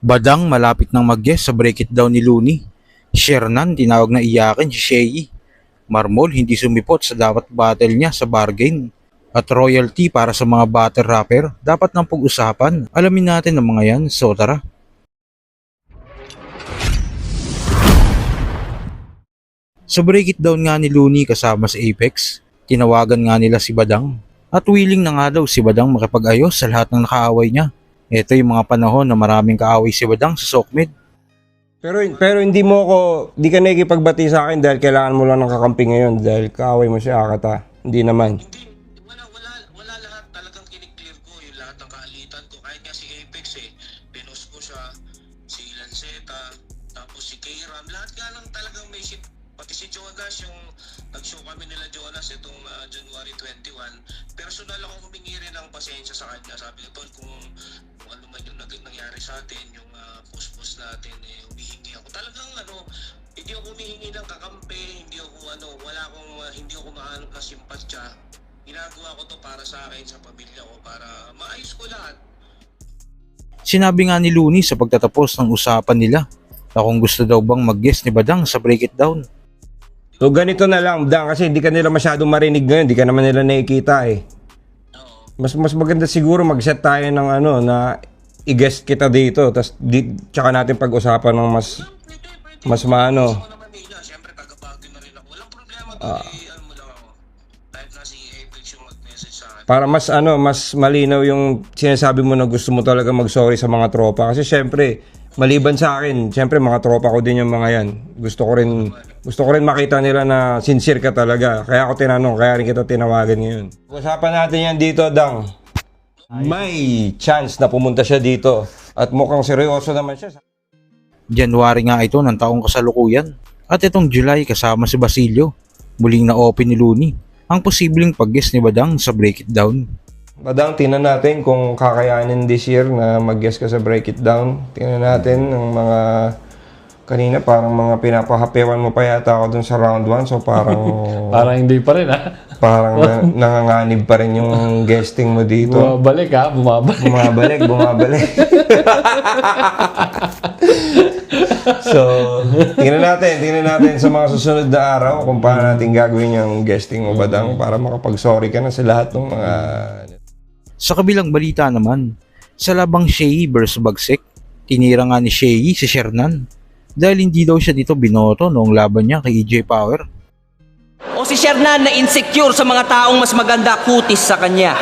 Badang malapit nang mag-guest sa break it down ni Looney. Shernan tinawag na iyakin si Shea. Marmol hindi sumipot sa dapat battle niya sa bargain. At royalty para sa mga battle rapper dapat nang pag-usapan. Alamin natin ang mga yan, so tara. Sa break it down nga ni Looney kasama sa Apex, tinawagan nga nila si Badang. At willing na nga daw si Badang makipag-ayos sa lahat ng nakaaway niya. Ito yung mga panahon na maraming kaaway si Badang sa Sokmed. Pero hindi ka nakikipagbati sa akin dahil kailangan mo lang ng kakampi ngayon dahil kaaway mo siya akata. Hindi naman. Hindi, wala lahat talagang kiniklear ko, yung lahat ng kaalitan ko. Kahit nga si Apex pinost ko siya, si Lanceta, tapos si K-Ram, lahat nga lang talagang may shit. Pati si Jonas, yung nag-show kami nila Jonas itong January 21, personal ako humingi rin ng pasensya sa kanya. Sabi ko, Tol, kung ano man yung nangyari sa atin, yung post-post natin, humihingi ako. Talagang hindi ako humihingi ng kakampi, hindi ako mahanap na simpatya. Ginagawa ko to para sa akin, sa pamilya ko, para maayos ko lahat. Sinabi nga ni Looney sa pagtatapos ng usapan nila na kung gusto daw bang mag-guest ni Badang sa break it down. So ganito na lang, Dang, kasi hindi ka nila masyadong marinig ngayon, hindi ka naman nila nakikita eh. Mas maganda siguro mag-set tayo ng na i-guest kita dito, tapos tsaka natin pag-usapan ng mas maano. Gusto ko naman nila, siyempre taga-Baguio na rin ako. Walang problema doon, mo lang ako. Kahit na si Apex yung mag-message sa akin. Para mas malinaw yung sinasabi mo na gusto mo talaga mag-sorry sa mga tropa. Kasi syempre, maliban sa akin, syempre mga tropa ko din yung mga yan. Gusto ko rin makita nila na sincere ka talaga. Kaya ako tinanong, kaya rin kita tinawagan ngayon. Usapan natin yan dito, Dang. May chance na pumunta siya dito. At mukhang seryoso naman siya. January nga ito ng taong kasalukuyan. At itong July kasama si Basilio, muling na-open ni Looney ang posibleng pag-guest ni Badang sa break it down. Badang, tingnan natin kung kakayanin this year na mag-guest ka sa Break It Down. Tingnan natin ang mga kanina parang mga pinapahapewan mo pa yata ako dun sa round 1. So parang Parang hindi pa rin ha. parang nanganganib pa rin yung guesting mo dito. Bumabalik ha, bumabalik. Bumabalik. So, tingnan natin sa mga susunod na araw kung paano natin gagawin yung guesting mo, Badang, para makapag-sorry ka na sa lahat ng mga... Sa kabilang balita naman, sa labang Shea vs Bagsik, tinira nga ni Shea si Shernan dahil hindi daw siya dito binoto noong laban niya kay EJ Power. O si Shernan na insecure sa mga taong mas maganda kutis sa kanya.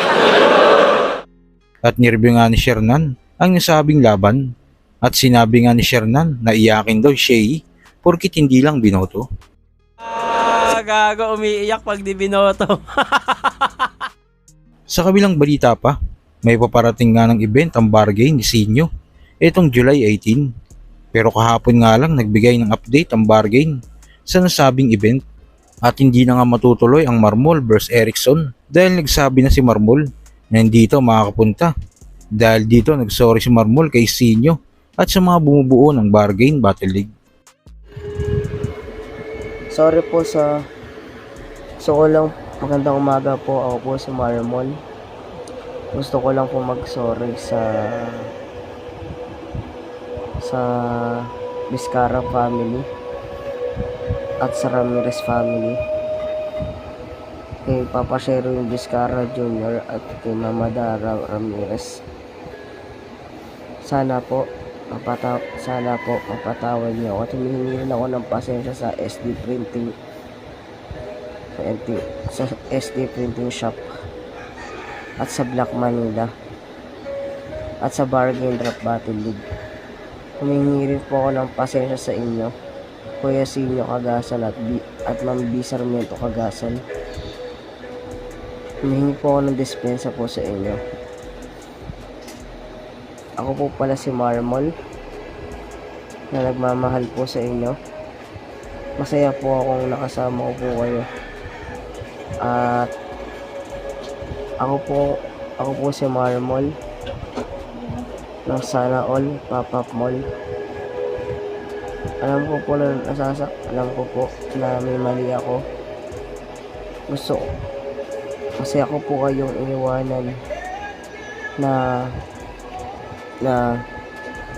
At nireview nga ni Shernan ang nasabing laban at sinabi nga ni Shernan na iyakin daw Shea porkit hindi lang binoto. Gago, umiiyak pag di binoto. Sa kabilang balita pa, may paparating nga ng event ang bargain ni Sinyo itong July 18. Pero kahapon nga lang nagbigay ng update ang bargain sa nasabing event at hindi na nga matutuloy ang Marmol vs Erickson dahil nagsabi na si Marmol na hindi ito makakapunta. Dahil dito nagsorry si Marmol kay Sinyo at sa mga bumubuo ng bargain Battle League. Sorry po sa ko lang, magandang umaga po. Ako po si Marmol. Gusto ko lang po mag-sorry sa Vizcarra family at sa Ramirez family. Kay Papa Shero Vizcarra Jr. at kay Mama Dara Ramirez. Sana po mapatawad niyo ako at humihingi rin ako ng pasensya sa SD printing shop at sa Black Manila at sa Bargain Drop Battle League. Humihingi rin po ako ng pasensya sa inyo, Kuya Sinyo Cagasan at Ma'am B. Sarmiento Cagasan. Humihingi po ako ng dispensa po sa inyo. Ako po pala si Marmol na nagmamahal po sa inyo. Masaya po akong nakasama ko po kayo. At ako po si Marmol ng Sana All Pop-Up Mall. Alam ko po na may mali ako. Kasi ako po kayong iniwanan na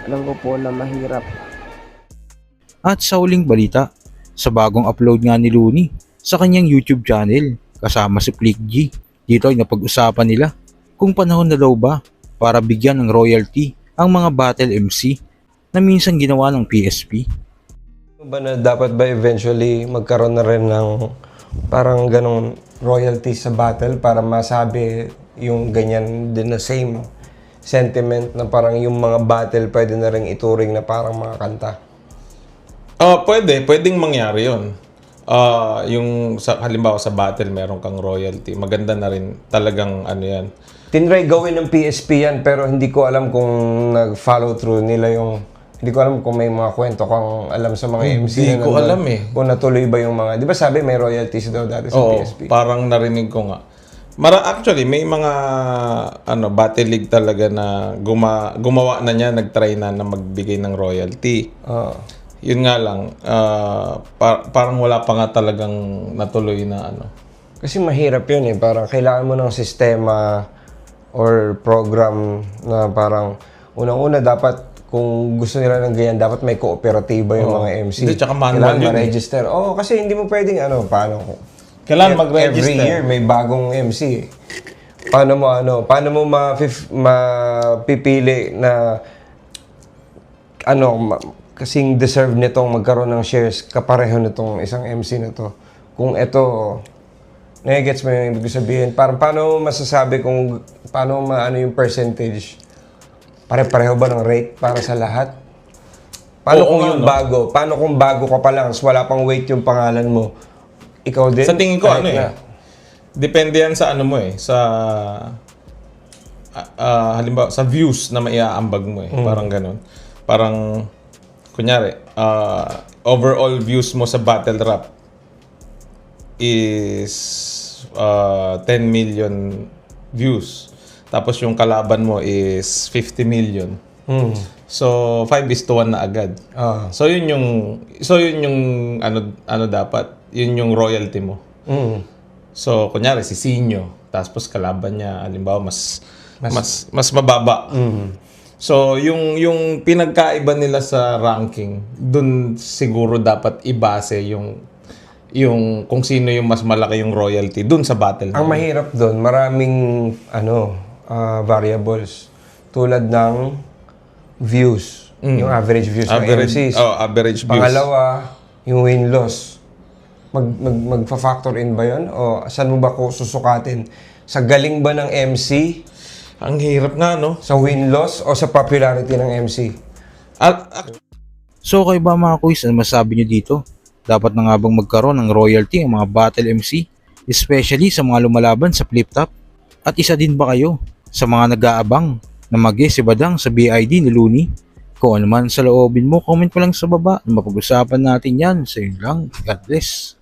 Alam ko po na mahirap. At sa huling balita, sa bagong upload nga ni Looney sa kanyang YouTube channel kasama si Flick G, dito ay napag-usapan nila kung panahon na daw ba para bigyan ng royalty ang mga battle MC na minsan ginawa ng PSP. Ba na dapat ba eventually magkaroon na rin ng parang ganong royalty sa battle para masabi yung ganyan din na same sentiment na parang yung mga battle pwede na rin ituring na parang mga kanta? Pwedeng mangyari yun. Yung halimbawa sa battle meron kang royalty, maganda na rin talagang ano yan. Tinry gawin ng PSP yan pero hindi ko alam kung nag-follow through nila yung... Hindi ko alam kung may mga kwento kang alam sa mga MC Hindi na ko nandun. alam eh. Kung natuloy ba yung mga... Di ba sabi may royalties daw dati sa Oo, PSP? parang narinig ko nga. Actually, may mga battle league talaga na gumawa na niya, nagtry na magbigay ng royalty. Yun nga lang, parang wala pa nga talagang natuloy na ano. Kasi mahirap yun eh. Parang kailangan mo ng sistema or program na parang unang-una dapat kung gusto nila ng ganyan, dapat may kooperatiba yung mga MC. Hindi, tsaka manual kailangan yun ma-register. Oo, kasi hindi mo pwedeng paano Kailangan mag-register. Every year may bagong MC. Paano mo mapipili na kasing deserve nitong magkaroon ng shares kapareho nitong isang MC na to. Kung ito, nagigets mo yung ibig sabihin, parang paano masasabi kung paano yung percentage? Pare-pareho ba ng rate para sa lahat? Paano kung yung bago? Paano kung bago ka pa lang, wala pang weight yung pangalan mo? Ikaw din? Sa tingin ko depende yan sa ano mo sa halimbawa sa views na maiaambag mo parang ganun. Parang kunyari, overall views mo sa battle rap is 10 million views. Tapos yung kalaban mo is 50 million. So 5:1 na agad. So yun yung ano dapat, yun yung royalty mo. So kunyari si Sinyo, tapos kalaban niya halimbawa mas mababa. So yung pinagkaiba nila sa ranking, dun siguro dapat ibase yung kung sino yung mas malaki yung royalty dun sa battle. Ang mahirap dun, maraming variables tulad ng views, yung average views ng MCs. Average views. Pangalawa, yung win-loss. Magfa-factor in ba yun? O saan mo ba ko susukatin? Sa galing ba ng MC? Ang hirap nga, no? Sa win-loss o sa popularity ng MC? So kayo ba mga quiz, ano masabi nyo dito? Dapat na nga bang magkaroon ng royalty ang mga battle MC? Especially sa mga lumalaban sa flip top? At isa din ba kayo sa mga nag-aabang na mag-guess si Badang sa BID ni Looney? Kung ano man sa loobin mo, comment mo lang sa baba. Mapag-usapan natin yan. So yun lang. God bless.